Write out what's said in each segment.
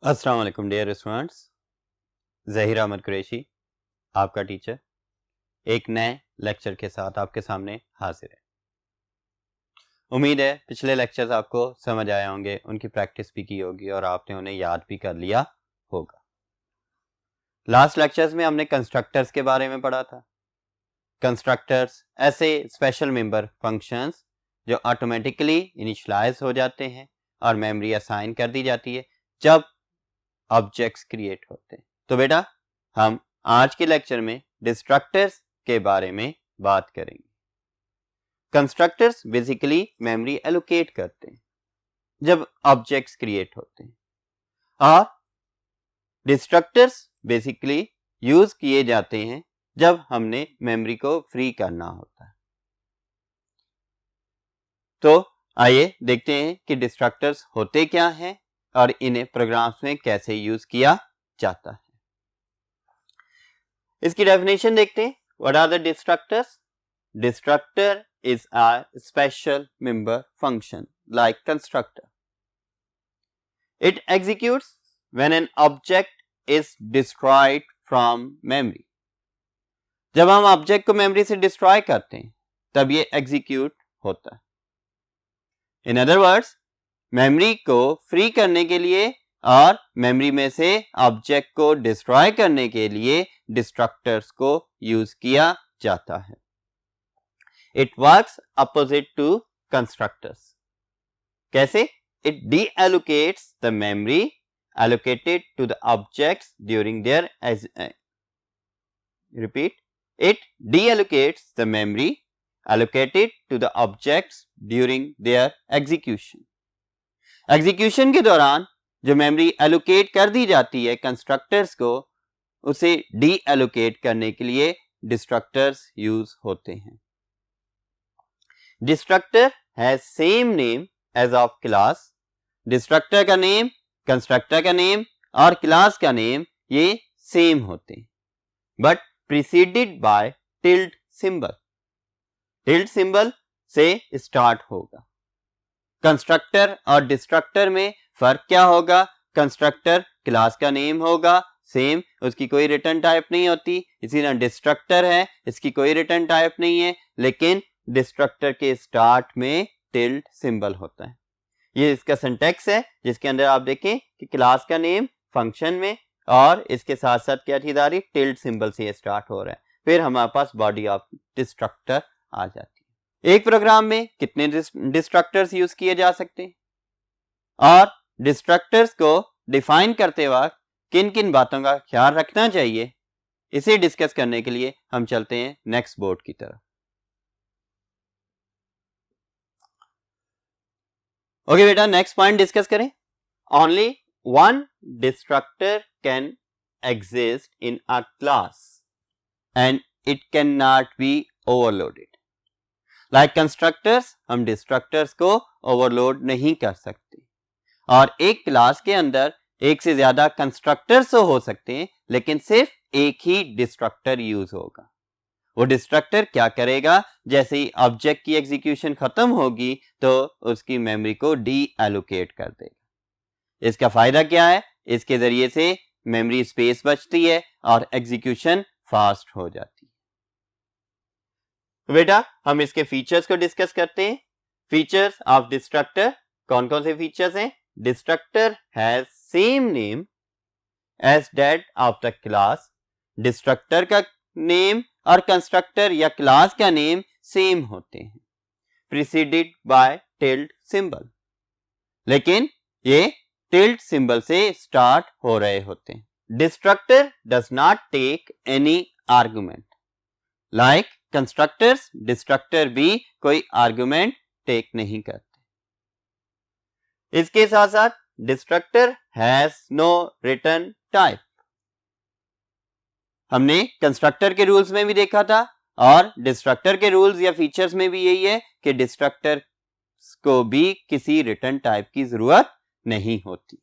अस्सलाम वालेकुम dear students, Zaheer Ahmad Qureshi आपका टीचर एक नए लेक्चर के साथ आपके सामने हाजिर है। उम्मीद है पिछले लेक्चर्स आपको समझ आए होंगे, उनकी प्रैक्टिस भी की होगी और आपने उन्हें याद भी कर लिया होगा। लास्ट लेक्चर्स में हमने कंस्ट्रक्टर्स के बारे में पढ़ा था। कंस्ट्रक्टर्स ऐसे स्पेशल मेंबर फंक्शंस जो ऑटोमेटिकली इनिशियलाइज हो जाते हैं और मेमोरी असाइन कर दी जाती है जब ऑब्जेक्ट्स क्रिएट होते हैं। तो बेटा हम आज के लेक्चर में डिस्ट्रक्टर्स के बारे में बात करेंगे। कंस्ट्रक्टर्स बेसिकली मेमोरी एलोकेट करते हैं जब ऑब्जेक्ट्स क्रिएट होते हैं और डिस्ट्रक्टर्स बेसिकली यूज किए जाते हैं जब हमने मेमोरी को फ्री करना होता है। तो आइए देखते हैं कि डिस्ट्रक्टर्स होते क्या हैं और इन्हें प्रोग्राम्स में कैसे यूज किया जाता है। इसकी डेफिनेशन देखते हैं। What are the destructors? Destructor is a special member function like constructor. It executes when an object is destroyed from memory. जब हम ऑब्जेक्ट को मेमोरी से डिस्ट्रॉय करते हैं तब ये एग्जीक्यूट होता है। इन अदर वर्ड्स, मेमोरी को फ्री करने के लिए और मेमोरी में से ऑब्जेक्ट को डिस्ट्रॉय करने के लिए डिस्ट्रक्टर्स को यूज किया जाता है। It works opposite to constructors. कैसे? It deallocates the memory allocated to the objects during their repeat. It deallocates the memory allocated to the objects during their execution. Execution के दौरान जो मेमोरी allocate कर दी जाती है कंस्ट्रक्टर्स को, उसे deallocate करने के लिए डिस्ट्रक्टर्स यूज होते हैं। Destructor has same name as of class. Destructor का नेम, कंस्ट्रक्टर का नेम और क्लास का नेम ये सेम होते हैं but preceded by tilde symbol. Tilde symbol से स्टार्ट होगा। कंस्ट्रक्टर और डिस्ट्रक्टर में फर्क क्या होगा? कंस्ट्रक्टर क्लास का नेम होगा सेम, उसकी कोई रिटर्न टाइप नहीं होती। इसी तरह डिस्ट्रक्टर है, इसकी कोई रिटर्न टाइप नहीं है, लेकिन डिस्ट्रक्टर के स्टार्ट में टिल्ड सिंबल होता है। ये इसका सिंटैक्स है जिसके अंदर आप देखें कि क्लास का नेम फंक्शन में और इसके साथ साथ क्या चीज आ रही, टिल्ड सिंबल से स्टार्ट हो रहा है। फिर हमारे पास बॉडी ऑफ डिस्ट्रक्टर आ जाती है। एक प्रोग्राम में कितने डिस्ट्रक्टर्स यूज किए जा सकते हैं और डिस्ट्रक्टर्स को डिफाइन करते वक्त किन किन बातों का ख्याल रखना चाहिए, इसे डिस्कस करने के लिए हम चलते हैं नेक्स्ट बोर्ड की तरफ। ओके बेटा, नेक्स्ट पॉइंट डिस्कस करें। Only one destructor can exist in a class and it can not be overloaded. Like constructors, हम डिस्ट्रक्टर्स को ओवरलोड नहीं कर सकते और एक क्लास के अंदर एक से ज्यादा कंस्ट्रक्टर्स तो हो सकते हैं लेकिन सिर्फ एक ही डिस्ट्रक्टर यूज होगा। वो डिस्ट्रक्टर क्या करेगा, जैसे ही ऑब्जेक्ट की एग्जीक्यूशन खत्म होगी तो उसकी मेमोरी को डी एलोकेट कर देगा। इसका फायदा क्या है? इसके जरिए से मेमोरी स्पेस बचती है और एग्जीक्यूशन फास्ट हो जाती है। तो बेटा हम इसके फीचर्स को डिस्कस करते हैं। फीचर्स ऑफ डिस्ट्रक्टर कौन कौन से फीचर्स हैं? Destructor has same name as that of the class. Destructor का नेम और कंस्ट्रक्टर या क्लास का नेम सेम होते हैं, प्रीसीडेड बाय टिल्ड सिंबल, लेकिन ये टिल्ड सिंबल से स्टार्ट हो रहे होते हैं। Destructor does not take any argument like constructors. Destructor भी कोई आर्गुमेंट टेक नहीं करते। इसके साथ साथ destructor has no return type. हमने कंस्ट्रक्टर के रूल्स में भी देखा था और डिस्ट्रक्टर के रूल्स या फीचर्स में भी यही है कि डिस्ट्रक्टर को भी किसी रिटर्न टाइप की जरूरत नहीं होती।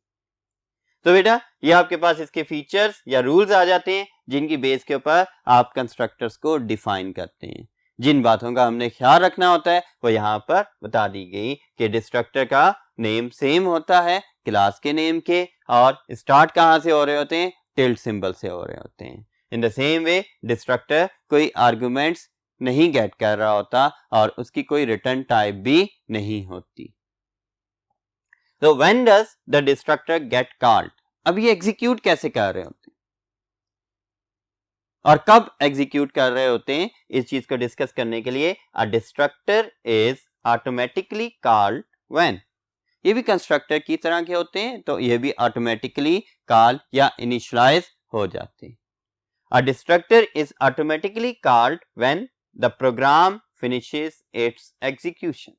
तो बेटा ये आपके पास इसके फीचर्स या रूल्स आ जाते हैं जिनकी बेस के ऊपर आप कंस्ट्रक्टर्स को डिफाइन करते हैं। जिन बातों का हमने ख्याल रखना होता है वो यहाँ पर बता दी गई कि डिस्ट्रक्टर का नेम सेम होता है क्लास के नेम के और स्टार्ट कहाँ से हो रहे होते हैं, टिल्ट सिंबल से हो रहे होते हैं। In the same way destructor कोई आर्गुमेंट्स नहीं गेट कर रहा होता और उसकी कोई रिटर्न टाइप भी नहीं होती। तो when does the destructor gate called, अब ये एग्जीक्यूट कैसे कर रहे होते हैं और कब एग्जीक्यूट कर रहे होते हैं, इस चीज को डिस्कस करने के लिए a destructor is automatically called when, ये भी कंस्ट्रक्टर की तरह के होते हैं तो ये भी ऑटोमेटिकली कॉल या इनिशियलाइज हो जाते हैं। A destructor is automatically called when the program finishes its execution,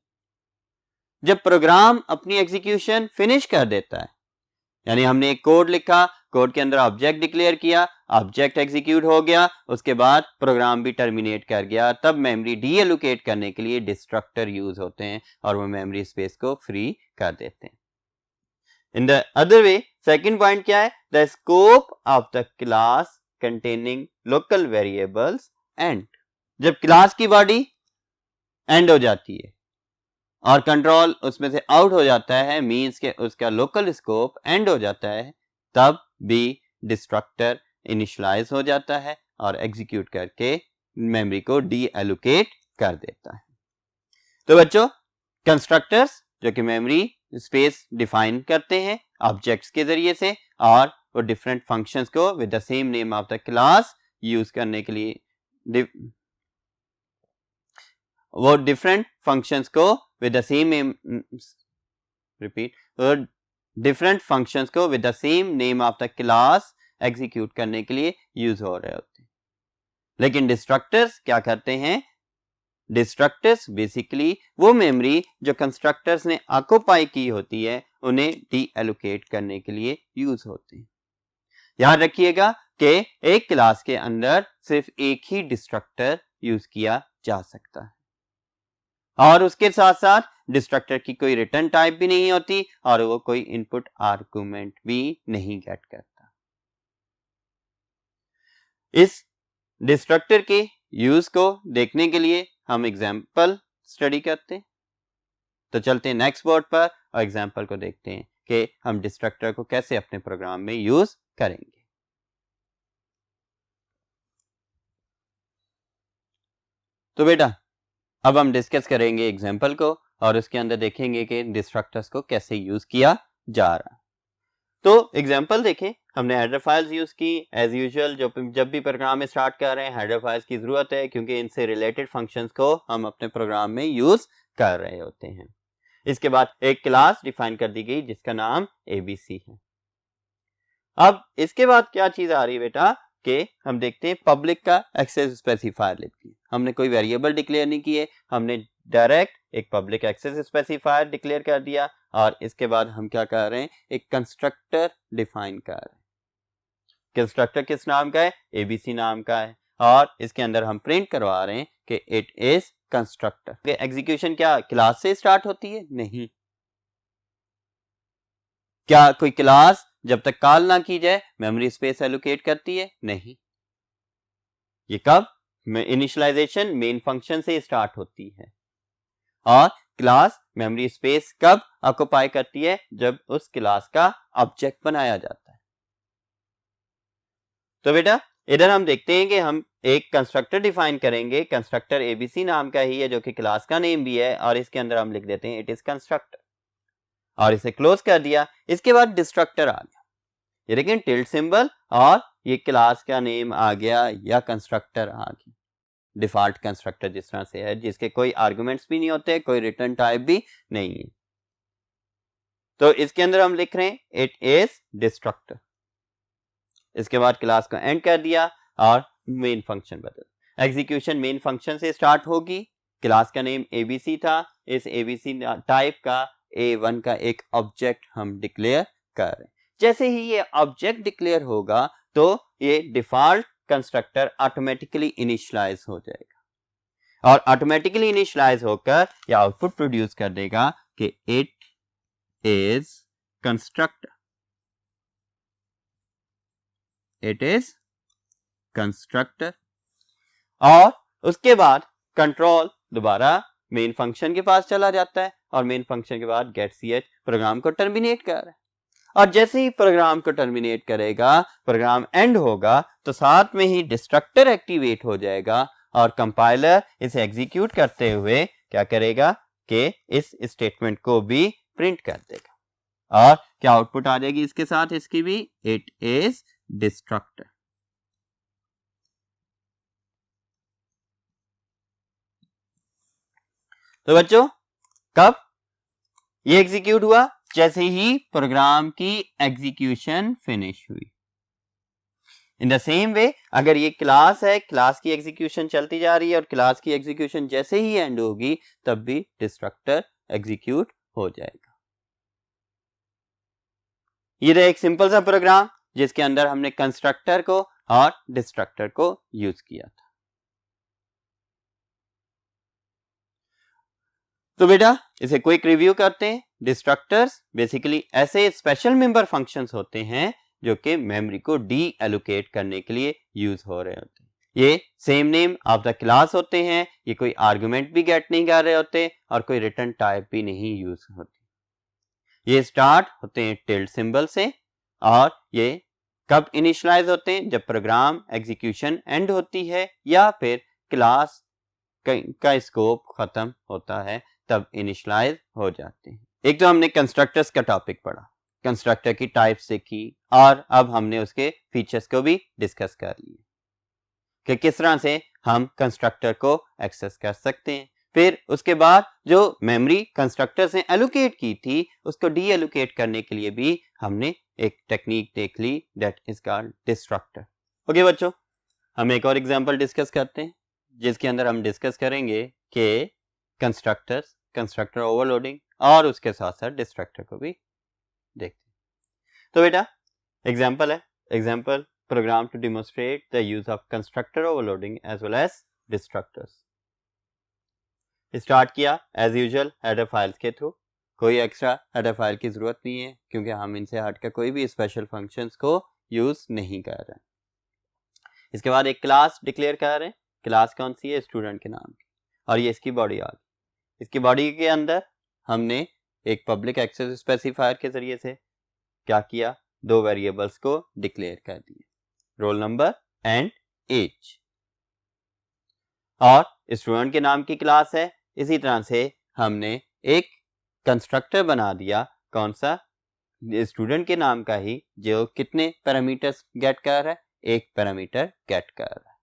जब प्रोग्राम अपनी एग्जीक्यूशन फिनिश कर देता है, यानी हमने एक कोड लिखा, कोड के अंदर ऑब्जेक्ट डिक्लेयर किया, ऑब्जेक्ट एग्जीक्यूट हो गया, उसके बाद प्रोग्राम भी टर्मिनेट कर गया, तब मेमोरी डीएलोकेट करने के लिए डिस्ट्रक्टर यूज होते हैं और वो मेमोरी स्पेस को फ्री कर देते हैं। In the other way second point क्या है, the scope of the class containing local variables and, जब क्लास की बॉडी एंड हो जाती है और कंट्रोल उसमें से आउट हो जाता है, मींस के उसका लोकल स्कोप एंड हो जाता है, तब भी डिस्ट्रक्टर इनिशियलाइज हो जाता है और एग्जीक्यूट करके मेमोरी को डी एलोकेट कर देता है। तो बच्चों, कंस्ट्रक्टर्स जो कि मेमोरी स्पेस डिफाइन करते हैं ऑब्जेक्ट्स के जरिए से, और वो डिफरेंट फंक्शंस को with the same name of the class use करने के लिए, वो डिफरेंट फंक्शंस को with the same name, repeat, different functions को with the same name of the class execute करने के लिए यूज हो रहे होते हैं। लेकिन डिस्ट्रक्टर्स क्या करते हैं, डिस्ट्रक्टर्स बेसिकली वो मेमोरी जो कंस्ट्रक्टर्स ने ऑक्युपाई की होती है उन्हें डी एलोकेट करने के लिए यूज होते हैं। याद रखिएगा कि एक क्लास के अंदर सिर्फ एक ही डिस्ट्रक्टर यूज किया जा सकता है और उसके साथ साथ डिस्ट्रक्टर की कोई रिटर्न टाइप भी नहीं होती और वो कोई इनपुट आर्गुमेंट भी नहीं गेट करता। इस डिस्ट्रक्टर के यूज को देखने के लिए हम एग्जाम्पल स्टडी करते हैं। तो चलते हैं नेक्स्ट बोर्ड पर और एग्जाम्पल को देखते हैं कि हम डिस्ट्रक्टर को कैसे अपने प्रोग्राम में यूज करेंगे। तो बेटा, अब हम डिस्कस करेंगे एग्जाम्पल को और उसके अंदर देखेंगे कि डिस्ट्रक्टर्स को कैसे यूज किया जा रहा है। तो एग्जाम्पल देखें, हमने हेडर फाइल्स यूज की एज यूजुअल, जब भी प्रोग्राम में स्टार्ट कर रहे हैं हेडर फाइल्स की जरूरत है क्योंकि इनसे रिलेटेड फंक्शंस को हम अपने प्रोग्राम में यूज कर रहे होते हैं। इसके बाद एक क्लास डिफाइन कर दी गई जिसका नाम एबीसी है। अब इसके बाद क्या चीज आ रही है बेटा कि हम देखते हैं पब्लिक का एक्सेस स्पेसिफायर लिखी है। हमने कोई वेरिएबल डिक्लेयर नहीं किए, हमने डायरेक्ट एक पब्लिक एक्सेस स्पेसिफायर डिक्लेयर कर दिया और इसके बाद हम क्या कर रहे हैं, एक कंस्ट्रक्टर डिफाइन कर रहे हैं। कंस्ट्रक्टर किस नाम का है, एबीसी नाम का है और इसके अंदर हम प्रिंट करवा रहे हैं कि इट इज कंस्ट्रक्टर। एग्जीक्यूशन क्या क्लास से स्टार्ट होती है? नहीं। क्या कोई क्लास जब तक कॉल ना की जाए मेमोरी स्पेस एलोकेट करती है? नहीं। ये कब, इनिशियलाइजेशन मेन फंक्शन से स्टार्ट होती है और क्लास मेमोरी स्पेस कब ऑक्युपाई करती है, जब उस क्लास का ऑब्जेक्ट बनाया जाता है। तो बेटा इधर हम देखते हैं कि हम एक कंस्ट्रक्टर डिफाइन करेंगे, कंस्ट्रक्टर एबीसी नाम का ही है जो कि क्लास का नेम भी है और इसके अंदर हम लिख देते हैं इट इज कंस्ट्रक्टर और इसे क्लोज कर दिया। इसके बाद डिस्ट्रक्टर आ गया, ये देखें टिल्ट सिंबल और ये क्लास का नेम आ गया या कंस्ट्रक्टर आ गया। डिफॉल्ट कंस्ट्रक्टर जिस तरह से है जिसके कोई आर्गुमेंट्स भी नहीं होते, कोई रिटर्न टाइप भी नहीं है। तो इसके अंदर हम लिख रहे हैं इट इज डिस्ट्रक्टर। इसके बाद क्लास को एंड कर दिया और मेन फंक्शन बदल, एग्जीक्यूशन मेन फंक्शन से स्टार्ट होगी। क्लास का नेम एबीसी था, इस एबीसी टाइप का A1 का एक ऑब्जेक्ट हम डिक्लेयर कर रहे हैं। जैसे ही ये ऑब्जेक्ट डिक्लेयर होगा तो ये डिफॉल्ट कंस्ट्रक्टर ऑटोमेटिकली इनिशियलाइज हो जाएगा और ऑटोमेटिकली इनिशियलाइज होकर ये आउटपुट प्रोड्यूस कर देगा कि it is constructor, it is constructor. और उसके बाद कंट्रोल दोबारा मेन फंक्शन के पास चला जाता है और मेन फंक्शन के बाद गेट ch प्रोग्राम को टर्मिनेट कर रहा है और जैसे ही प्रोग्राम को टर्मिनेट करेगा, प्रोग्राम एंड होगा, तो साथ में ही डिस्ट्रक्टर एक्टिवेट हो जाएगा और कंपाइलर इसे एग्जीक्यूट करते हुए क्या करेगा कि इस स्टेटमेंट को भी प्रिंट कर देगा और क्या आउटपुट आ जाएगी इसके साथ इसकी भी, इट इज डिस्ट्रक्टर। तो बच्चों कब ये एग्जीक्यूट हुआ? जैसे ही प्रोग्राम की एग्जीक्यूशन फिनिश हुई। इन द सेम वे अगर ये क्लास है, क्लास की एग्जीक्यूशन चलती जा रही है और क्लास की एग्जीक्यूशन जैसे ही एंड होगी तब भी डिस्ट्रक्टर एग्जीक्यूट हो जाएगा। ये रहा एक सिंपल सा प्रोग्राम जिसके अंदर हमने कंस्ट्रक्टर को और डिस्ट्रक्टर को यूज किया था। तो बेटा इसे क्विक रिव्यू करते हैं। डिस्ट्रक्टर्स बेसिकली ऐसे स्पेशल मेंबर फंक्शंस होते हैं जो कि मेमोरी को डी एलोकेट करने के लिए यूज हो रहे होते हैं। ये same name of the class होते हैं, ये कोई आर्गुमेंट भी गेट नहीं कर रहे होते और कोई रिटर्न टाइप भी नहीं यूज होती। ये स्टार्ट होते हैं टिल्ड सिंबल से और ये कब इनिशियलाइज होते हैं? जब प्रोग्राम एग्जीक्यूशन एंड होती है या फिर क्लास का स्कोप खत्म होता है तब इनिशियलाइज हो जाते हैं। एक तो हमने कंस्ट्रक्टर्स का टॉपिक पढ़ा, कंस्ट्रक्टर की टाइप्स देखी और अब हमने उसके फीचर्स को भी डिस्कस कर लिए कि किस तरह से हम कंस्ट्रक्टर को एक्सेस कर सकते हैं। फिर उसके बाद जो मेमोरी कंस्ट्रक्टर से एलोकेट की थी उसको डी एलोकेट करने के लिए भी हमने एक टेक्निक देख ली, that is called destructor. Okay बच्चों, हम एक और एग्जांपल डिस्कस करते हैं जिसके अंदर हम डिस्कस करेंगे कि कंस्ट्रक्टर्स, कंस्ट्रक्टर ओवरलोडिंग और उसके साथ साथ डिस्ट्रक्टर को भी देखते हैं। तो बेटा एग्जांपल है, example program to demonstrate the use of constructor overloading as well as destructors. Start किया एज यूजुअल हेडर फाइल्स के थ्रू। कोई एक्स्ट्रा हेडर फाइल की जरूरत नहीं है क्योंकि हम इनसे हटकर कोई भी स्पेशल फंक्शंस को यूज नहीं कर रहे हैं। इसके बाद एक क्लास डिक्लेयर कर रहे हैं। क्लास कौन सी है? स्टूडेंट के नाम की, और ये इसकी बॉडी आ गई। इसकी बॉडी के अंदर हमने एक पब्लिक एक्सेस स्पेसिफायर के जरिए से क्या किया? दो वेरिएबल्स को डिक्लेयर कर दिए, रोल नंबर एंड एज। और स्टूडेंट के नाम की क्लास है, इसी तरह से हमने एक कंस्ट्रक्टर बना दिया, कौन सा? स्टूडेंट के नाम का ही, जो कितने पैरामीटर्स गेट कर रहा है? एक पैरामीटर गेट कर रहा है।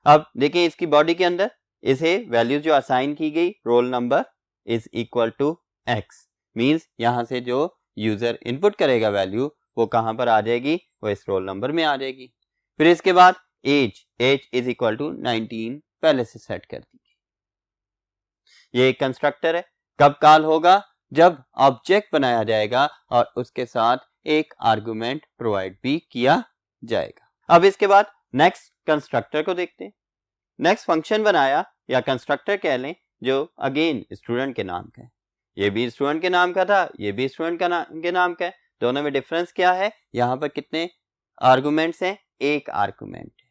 अब देखिए इसकी बॉडी के अंदर इसे वैल्यू जो असाइन की गई, roll number is equal to x, means यहां से जो यूजर इनपुट करेगा वैल्यू वो कहां पर आ जाएगी? वो इस रोल नंबर में आ जाएगी। फिर इसके बाद age, age is equal to 19 पहले से सेट कर दी। ये एक कंस्ट्रक्टर है। कब कॉल होगा? जब ऑब्जेक्ट बनाया जाएगा और उसके साथ एक आर्गुमेंट प्रोवाइड भी किया जाएगा। अब इसके बाद नेक्स्ट कंस्ट्रक्टर को देखते हैं। नेक्स्ट फंक्शन बनाया या कंस्ट्रक्टर कह लें जो अगेन स्टूडेंट के नाम का है। ये भी स्टूडेंट के नाम का था, ये भी स्टूडेंट के नाम का है। दोनों में डिफरेंस क्या है? यहाँ पर कितने आर्गुमेंट्स हैं? एक आर्गुमेंट है।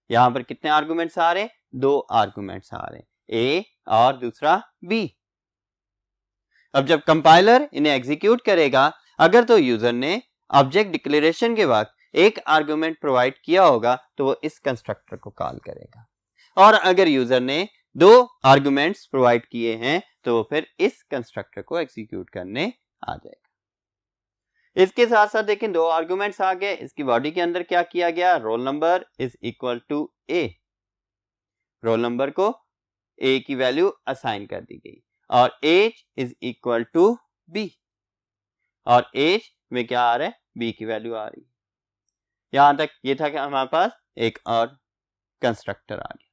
यहाँ पर कितने आर्गुमेंट्स आ रहे हैं? दो आर्गुमेंट्स आ रहे हैं, ए और दूसरा बी। अब जब कंपाइलर इन्हें एग्जीक्यूट करेगा, अगर तो यूजर ने ऑब्जेक्ट डिक्लेरेशन के वक्त एक आर्गुमेंट प्रोवाइड किया होगा तो वो इस कंस्ट्रक्टर को कॉल करेगा, और अगर यूजर ने दो आर्गुमेंट्स प्रोवाइड किए हैं तो वो फिर इस कंस्ट्रक्टर को एग्जीक्यूट करने आ जाएगा। इसके साथ साथ देखें दो आर्गुमेंट्स आ गए। इसकी बॉडी के अंदर क्या किया गया? Roll number is equal to a, roll number को ए की वैल्यू असाइन कर दी गई, और age is equal to b, और एज में क्या आ रहा है? बी की वैल्यू आ रही है। यहां तक ये था कि हमारे पास एक और कंस्ट्रक्टर आ गया।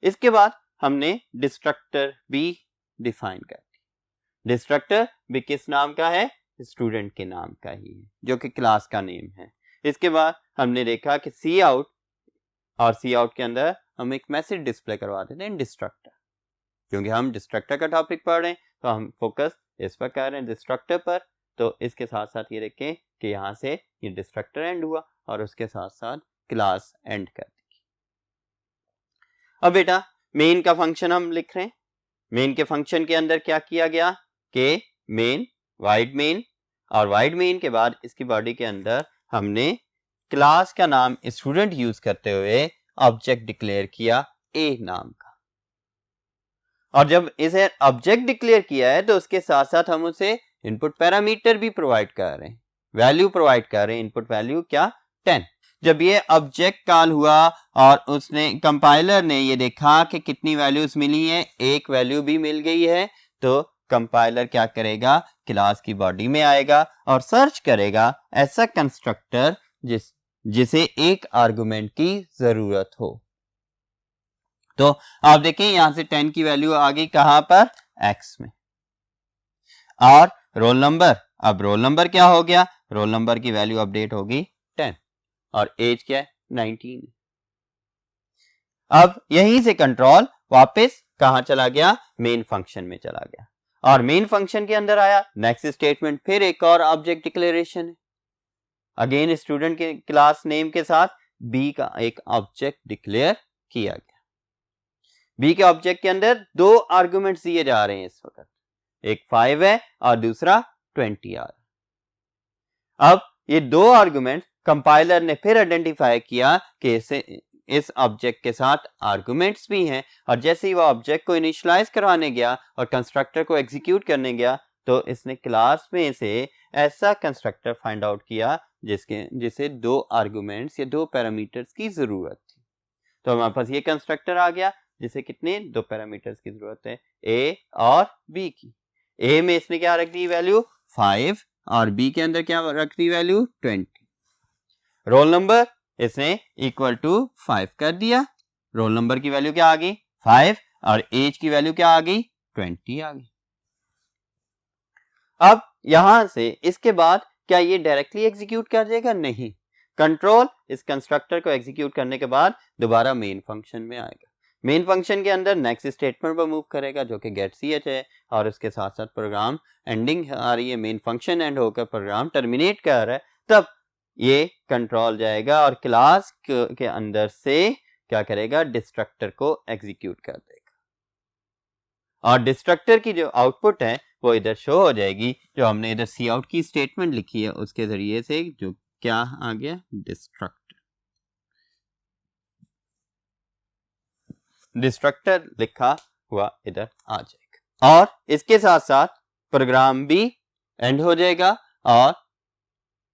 इसके बाद हमने डिस्ट्रक्टर भी डिफाइन कर दिया। डिस्ट्रक्टर भी किस नाम का है? स्टूडेंट के नाम का ही है, जो कि क्लास का नेम है। इसके बाद हमने देखा कि सी आउट, और सी आउट के अंदर हम एक मैसेज डिस्प्ले करवा देते हैं डिस्ट्रक्टर। क्योंकि हम डिस्ट्रक्टर का टॉपिक पढ़ रहे हैं तो हम फोकस इस पर कर रहे हैं, डिस्ट्रक्टर पर। तो इसके साथ साथ ये देखें कि यहाँ से ये डिस्ट्रक्टर एंड हुआ और उसके साथ साथ क्लास एंड कर दी। अब बेटा मेन का फंक्शन हम लिख रहे हैं। मेन के फंक्शन के अंदर क्या किया गया कि मेन, वाइड मेन, और वाइड मेन के बाद इसकी बॉडी के अंदर हमने क्लास का नाम स्टूडेंट यूज करते हुए ऑब्जेक्ट डिक्लेयर किया ए नाम का। और जब इसे ऑब्जेक्ट डिक्लेयर किया है तो उसके साथ साथ हम उसे इनपुट पैरामीटर भी प्रोवाइड कर रहे हैं, वैल्यू प्रोवाइड कर रहे हैं। इनपुट वैल्यू क्या 10। जब ये ऑब्जेक्ट कॉल हुआ और उसने कंपाइलर ने ये देखा कि कितनी वैल्यूज मिली हैं, एक वैल्यू भी मिल गई है, तो कंपाइलर क्या करेगा, क्लास की बॉडी में आएगा और सर्च करेगा ऐसा कंस्ट्रक्टर जिसे एक आर्गुमेंट की जरूरत हो। तो आप देखें यहां से 10 की वैल्यू आ गई कहां पर, x में। और रोल नंबर, अब रोल नंबर क्या हो गया, रोल नंबर की वैल्यू अपडेट होगी 10 और एज क्या है 19। अब यहीं से कंट्रोल वापस कहां चला गया, मेन फंक्शन में चला गया। और मेन फंक्शन के अंदर आया नेक्स्ट स्टेटमेंट, फिर एक और ऑब्जेक्ट डिक्लेरेशन है। अगेन स्टूडेंट के क्लास नेम के साथ बी का एक ऑब्जेक्ट डिक्लेयर किया गया। बी के ऑब्जेक्ट के अंदर दो आर्गुमेंट्स दिए जा रहे हैं इस वक्त, एक 5 है और दूसरा 20 आ रहा। अब ये दो आर्गुमेंट कंपाइलर ने फिर आइडेंटिफाई किया कि इस ऑब्जेक्ट के साथ आर्गुमेंट्स भी हैं, और जैसे ही वो ऑब्जेक्ट को इनिशियलाइज करवाने गया और कंस्ट्रक्टर को एग्जीक्यूट करने गया तो इसने क्लास में से ऐसा कंस्ट्रक्टर फाइंड आउट किया जिसे दो आर्गुमेंट्स या दो पैरामीटर्स की जरूरत थी। तो हमारे पास ये कंस्ट्रक्टर आ गया जिसे कितने, दो पैरामीटर्स की जरूरत है, ए और बी की। ए में इसने क्या रख दी वैल्यू 5 और बी के अंदर क्या रख दी वैल्यू 20। रोल नंबर इसने इक्वल टू 5 कर दिया, रोल नंबर की वैल्यू क्या आ गई 5 और एज की वैल्यू क्या आ गई 20 आ गई। अब यहां से इसके बाद क्या ये डायरेक्टली एग्जीक्यूट कर देगा, नहीं, कंट्रोल इस कंस्ट्रक्टर को एग्जीक्यूट करने के बाद दोबारा मेन फंक्शन में आएगा। मेन फंक्शन के अंदर नेक्स्ट स्टेटमेंट पर मूव करेगा जो कि गेट ch है, और उसके साथ साथ प्रोग्राम एंडिंग आ रही है, मेन फंक्शन एंड होकर प्रोग्राम टर्मिनेट कर रहा है, तब ये कंट्रोल जाएगा और क्लास के अंदर से क्या करेगा, डिस्ट्रक्टर को एग्जीक्यूट कर देगा। और डिस्ट्रक्टर की जो आउटपुट है वो इधर शो हो जाएगी, जो हमने इधर सी आउट की स्टेटमेंट लिखी है उसके जरिए से, जो क्या आ गया, डिस्ट्रक्टर लिखा हुआ इधर आ जाएगा। और इसके साथ साथ प्रोग्राम भी एंड हो जाएगा और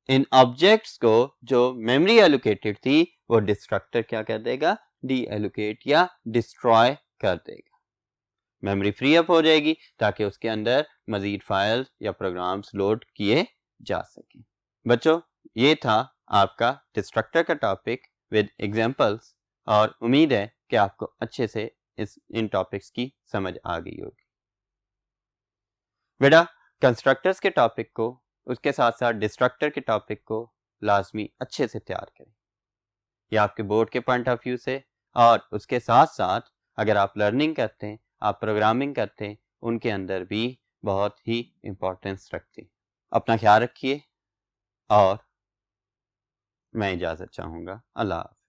इन ऑब्जेक्ट्स को जो मेमोरी एलोकेटेड थी वो डिस्ट्रक्टर क्या कर देगा, डी एलोकेट या डिस्ट्रॉय कर देगा। मेमोरी फ्री अप हो जाएगी ताकि उसके अंदर मजीद फाइल्स या प्रोग्राम्स लोड किए जा सकें। बच्चों, ये था आपका डिस्ट्रक्टर का टॉपिक विद एग्जांपल्स, और उम्मीद है कि आपको अच्छे से इन टॉपिक्स की समझ आ गई होगी। बेटा, कंस्ट्रक्टर्स के टॉपिक को उसके साथ साथ डिस्ट्रक्टर के टॉपिक को लाजमी अच्छे से तैयार करें, यह आपके बोर्ड के पॉइंट ऑफ व्यू से, और उसके साथ साथ अगर आप लर्निंग करते हैं, आप प्रोग्रामिंग करते हैं, उनके अंदर भी बहुत ही इंपॉर्टेंस रखते हैं। अपना ख्याल रखिए और मैं इजाज़त चाहूँगा। अल्लाह हाफ़िज़।